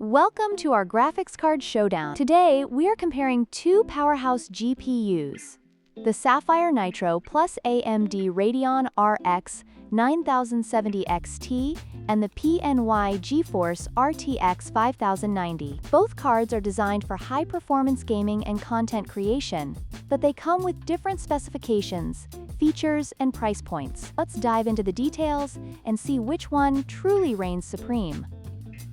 Welcome to our graphics card showdown. Today, we are comparing two powerhouse GPUs, the Sapphire Nitro plus AMD Radeon RX 9070 XT and the PNY GeForce RTX 5090. Both cards are designed for high-performance gaming and content creation, but they come with different specifications, features, and price points. Let's dive into the details and see which one truly reigns supreme.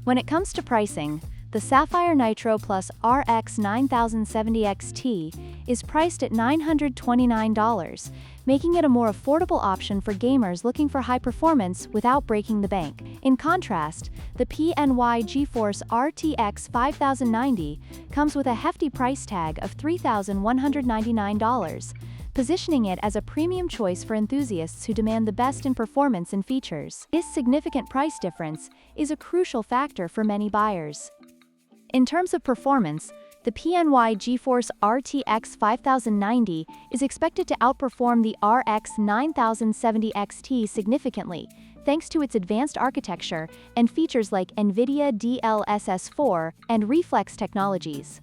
When it comes to pricing, the Sapphire Nitro plus RX 9070 XT is priced at $929, making it a more affordable option for gamers looking for high performance without breaking the bank. In contrast, the PNY GeForce RTX 5090 comes with a hefty price tag of $3,199, positioning it as a premium choice for enthusiasts who demand the best in performance and features. This significant price difference is a crucial factor for many buyers. In terms of performance, the PNY GeForce RTX 5090 is expected to outperform the RX 9070 XT significantly, thanks to its advanced architecture and features like NVIDIA DLSS4 and reflex technologies.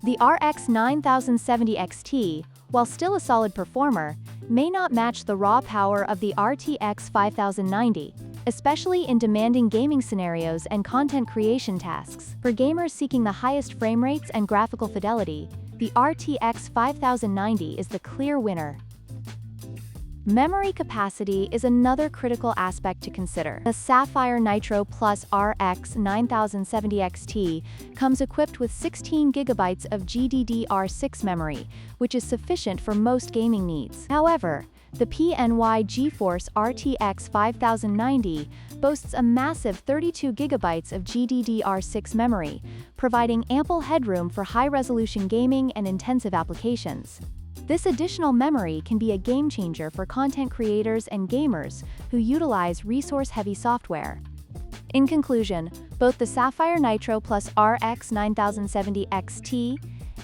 The RX 9070 XT, while still a solid performer, may not match the raw power of the RTX 5090, especially in demanding gaming scenarios and content creation tasks. For gamers seeking the highest frame rates and graphical fidelity, the RTX 5090 is the clear winner. Memory capacity is another critical aspect to consider. The Sapphire Nitro plus RX 9070 XT comes equipped with 16 GB of GDDR6 memory, which is sufficient for most gaming needs. However, the PNY GeForce RTX 5090 boasts a massive 32 GB of GDDR6 memory, providing ample headroom for high-resolution gaming and intensive applications. This additional memory can be a game-changer for content creators and gamers who utilize resource-heavy software. In conclusion, both the Sapphire Nitro plus RX 9070 XT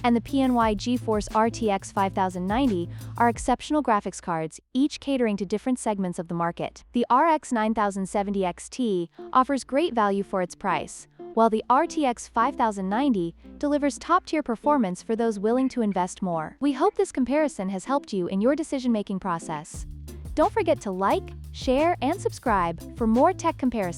and the PNY GeForce RTX 5090 are exceptional graphics cards, each catering to different segments of the market. The RX 9070 XT offers great value for its price, while the RTX 5090 delivers top-tier performance for those willing to invest more. We hope this comparison has helped you in your decision-making process. Don't forget to like, share, and subscribe for more tech comparisons.